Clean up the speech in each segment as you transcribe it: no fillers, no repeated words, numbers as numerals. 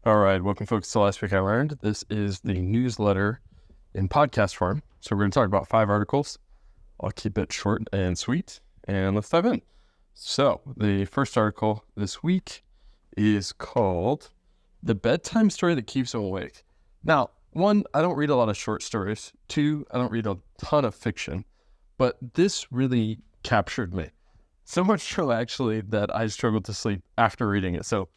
All right, welcome folks to Last Week I Learned. This is the newsletter in podcast form. So we're going to talk about 5 articles. I'll keep it short and sweet, and let's dive in. So the first article this week is called The Bedtime Story That Keeps Them Awake. Now, 1, I don't read a lot of short stories. 2, I don't read a ton of fiction, but this really captured me. So much so, actually, that I struggled to sleep after reading it. So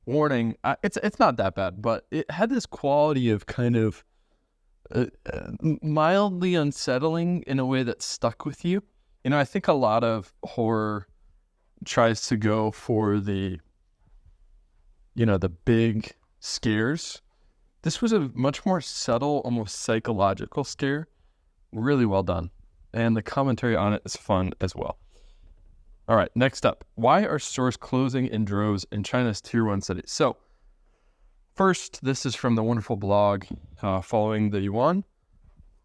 warning, it's not that bad, but it had this quality of kind of mildly unsettling in a way that stuck with you. You know, I think a lot of horror tries to go for the big scares. This was a much more subtle, almost psychological scare. Really well done. And the commentary on it is fun as well. All right, next up. Why are stores closing in droves in China's Tier 1 cities? So, first, this is from the wonderful blog Following the Yuan.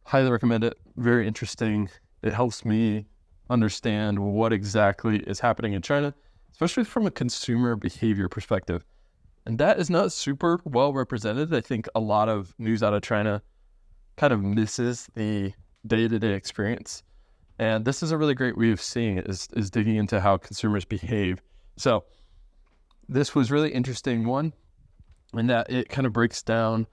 Highly recommend it. Very interesting. It helps me understand what exactly is happening in China, especially from a consumer behavior perspective. And that is not super well represented. I think a lot of news out of China kind of misses the day-to-day experience. And this is a really great way of seeing it, is digging into how consumers behave. So this was really interesting one, in that it kind of breaks down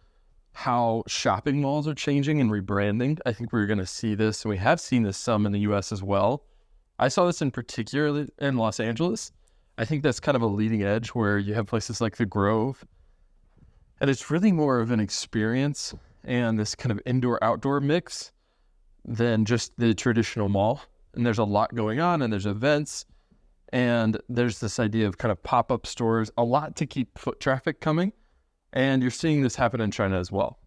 how shopping malls are changing and rebranding. I think we're going to see this, and we have seen this some in the US as well. I saw this in particular in Los Angeles. I think that's kind of a leading edge where you have places like the Grove, and it's really more of an experience and this kind of indoor-outdoor mix than just the traditional mall. And there's a lot going on, and there's events, and there's this idea of kind of pop-up stores, a lot to keep foot traffic coming. And you're seeing this happen in China as well.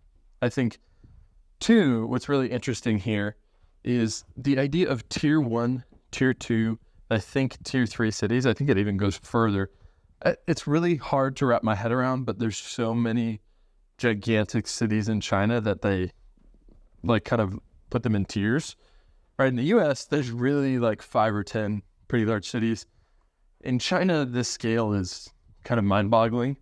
I think, 2, what's really interesting here is the idea of Tier 1, Tier 2, I think Tier 3 cities. I think it even goes further. It's really hard to wrap my head around, but there's so many gigantic cities in China that they kind of put them in tiers. Right, in the US, there's really 5 or 10 pretty large cities. In China, this scale is kind of mind-boggling.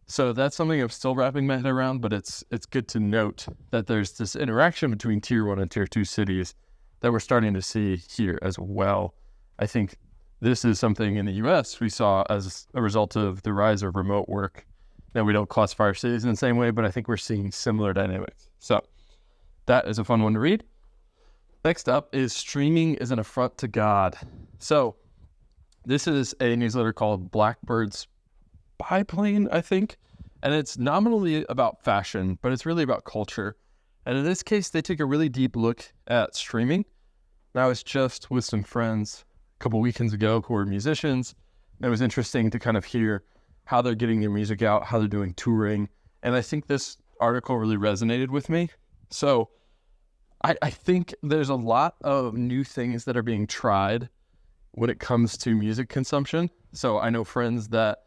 So that's something I'm still wrapping my head around, but it's good to note that there's this interaction between Tier 1 and Tier 2 cities that we're starting to see here as well. I think this is something in the US we saw as a result of the rise of remote work. Now, we don't classify our cities in the same way, but I think we're seeing similar dynamics. So that is a fun one to read. Next up is Streaming is an Affront to God. So this is a newsletter called Blackbird's Biplane, I think. And it's nominally about fashion, but it's really about culture. And in this case, they take a really deep look at streaming. Now, I was just with some friends a couple weekends ago who are musicians. And it was interesting to kind of hear how they're getting their music out, how they're doing touring. And I think this article really resonated with me. So I think there's a lot of new things that are being tried when it comes to music consumption. So I know friends that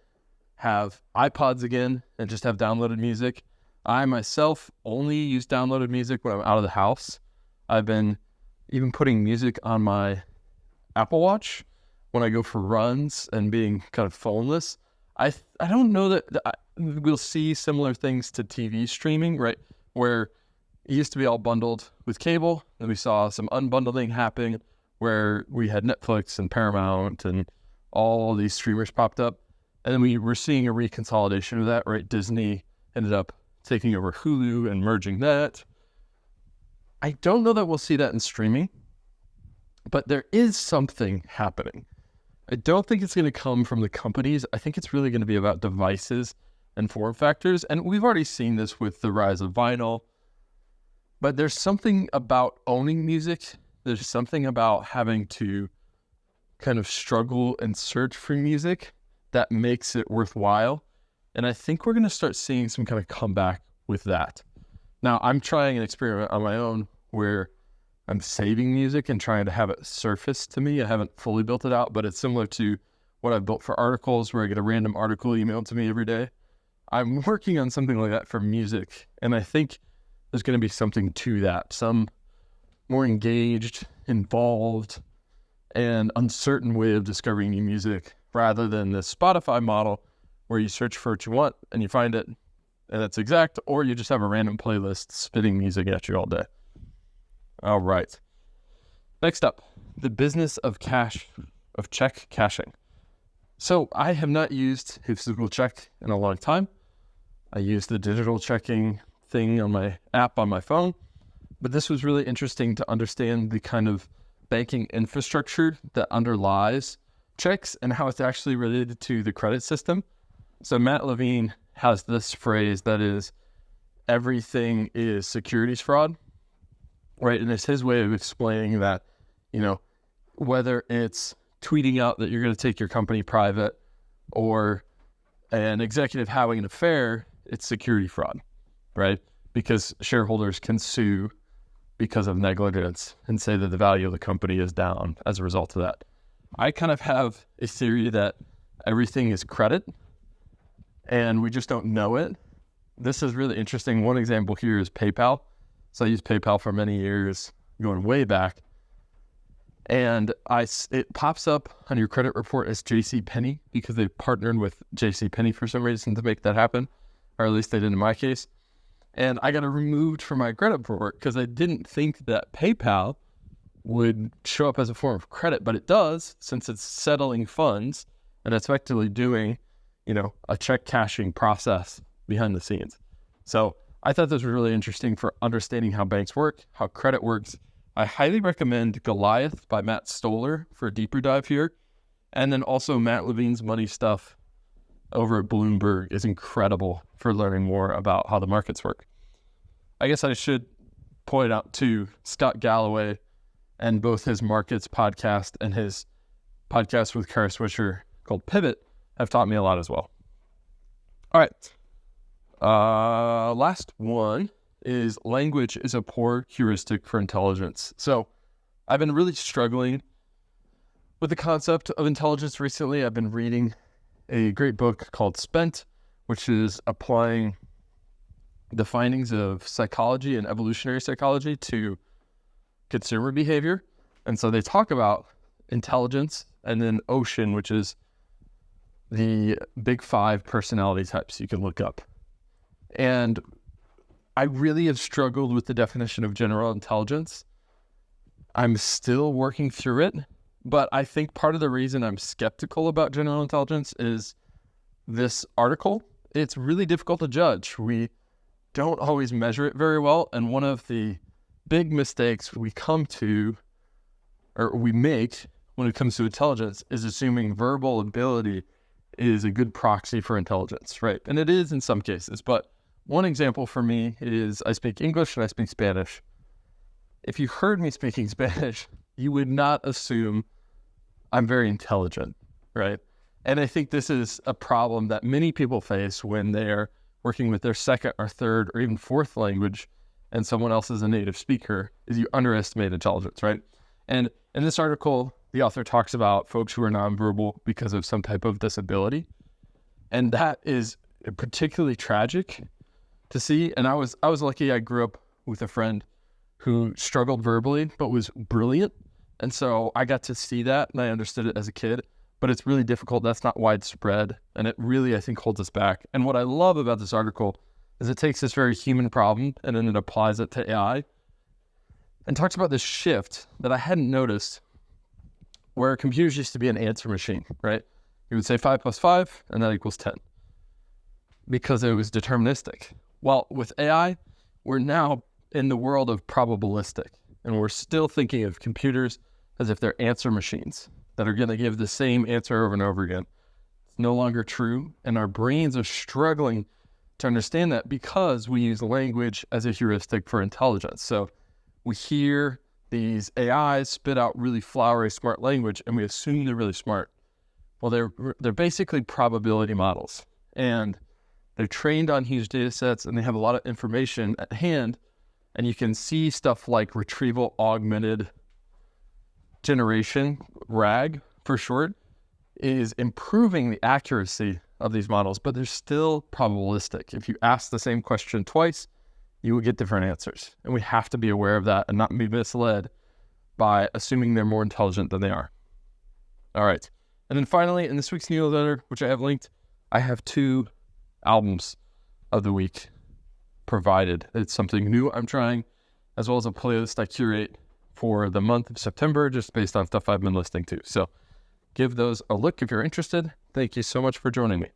have iPods again and just have downloaded music. I myself only use downloaded music when I'm out of the house. I've been even putting music on my Apple Watch when I go for runs and being kind of phoneless. I don't know that we'll see similar things to TV streaming, right? Where it used to be all bundled with cable, and we saw some unbundling happening where we had Netflix and Paramount and all these streamers popped up. And then we were seeing a reconsolidation of that, right? Disney ended up taking over Hulu and merging that. I don't know that we'll see that in streaming, but there is something happening. I don't think it's going to come from the companies. I think it's really going to be about devices and form factors. And we've already seen this with the rise of vinyl. But there's something about owning music. There's something about having to kind of struggle and search for music that makes it worthwhile. And I think we're going to start seeing some kind of comeback with that. Now, I'm trying an experiment on my own where I'm saving music and trying to have it surface to me. I haven't fully built it out, but it's similar to what I've built for articles where I get a random article emailed to me every day. I'm working on something like that for music. And I think there's going to be something to that, some more engaged, involved, and uncertain way of discovering new music rather than the Spotify model where you search for what you want and you find it and it's exact, or you just have a random playlist spitting music at you all day. All right. Next up, the business of check cashing. So I have not used a physical check in a long time. I use the digital checking thing on my app on my phone, but this was really interesting to understand the kind of banking infrastructure that underlies checks and how it's actually related to the credit system. So Matt Levine has this phrase that is, everything is securities fraud, right? And it's his way of explaining that, whether it's tweeting out that you're going to take your company private or an executive having an affair, it's security fraud, right? Because shareholders can sue because of negligence and say that the value of the company is down as a result of that. I kind of have a theory that everything is credit and we just don't know it. This is really interesting. One example here is PayPal. So I used PayPal for many years, going way back. And it pops up on your credit report as JCPenney because they partnered with JCPenney for some reason to make that happen, or at least they did in my case. And I got it removed from my credit report because I didn't think that PayPal would show up as a form of credit, but it does since it's settling funds and it's effectively doing, a check cashing process behind the scenes. So I thought this was really interesting for understanding how banks work, how credit works. I highly recommend Goliath by Matt Stoller for a deeper dive here. And then also Matt Levine's money stuff over at Bloomberg is incredible for learning more about how the markets work. I guess I should point out too, Scott Galloway and both his markets podcast and his podcast with Kara Swisher called Pivot have taught me a lot as well. All right. Last one is language is a poor heuristic for intelligence. So I've been really struggling with the concept of intelligence recently. I've been reading a great book called Spent, which is applying the findings of psychology and evolutionary psychology to consumer behavior. And so they talk about intelligence and then Ocean, which is the big 5 personality types you can look up. And I really have struggled with the definition of general intelligence. I'm still working through it, but I think part of the reason I'm skeptical about general intelligence is this article. It's really difficult to judge. We don't always measure it very well, and one of the big mistakes we make when it comes to intelligence is assuming verbal ability is a good proxy for intelligence, right? And it is in some cases, but one example for me is I speak English and I speak Spanish. If you heard me speaking Spanish, you would not assume I'm very intelligent, right? And I think this is a problem that many people face when they're working with their second or third or even fourth language and someone else is a native speaker, is you underestimate intelligence, right? And in this article, the author talks about folks who are nonverbal because of some type of disability. And that is particularly tragic to see. And I was lucky. I grew up with a friend who struggled verbally, but was brilliant. And so I got to see that and I understood it as a kid, but it's really difficult. That's not widespread. And it really, I think, holds us back. And what I love about this article is it takes this very human problem and then it applies it to AI and talks about this shift that I hadn't noticed where computers used to be an answer machine, right? You would say 5 + 5 and that equals 10 because it was deterministic. Well, with AI, we're now in the world of probabilistic, and we're still thinking of computers as if they're answer machines that are going to give the same answer over and over again. It's no longer true, and our brains are struggling to understand that because we use language as a heuristic for intelligence. So we hear these AIs spit out really flowery, smart language, and we assume they're really smart. Well, they're basically probability models, and they're trained on huge data sets, and they have a lot of information at hand, and you can see stuff like retrieval augmented generation, RAG for short, is improving the accuracy of these models, but they're still probabilistic. If you ask the same question twice, you will get different answers. And we have to be aware of that and not be misled by assuming they're more intelligent than they are. All right. And then finally, in this week's newsletter, which I have linked, I have 2 albums of the week provided. It's something new I'm trying, as well as a playlist I curate for the month of September, just based on stuff I've been listening to. So give those a look if you're interested. Thank you so much for joining me.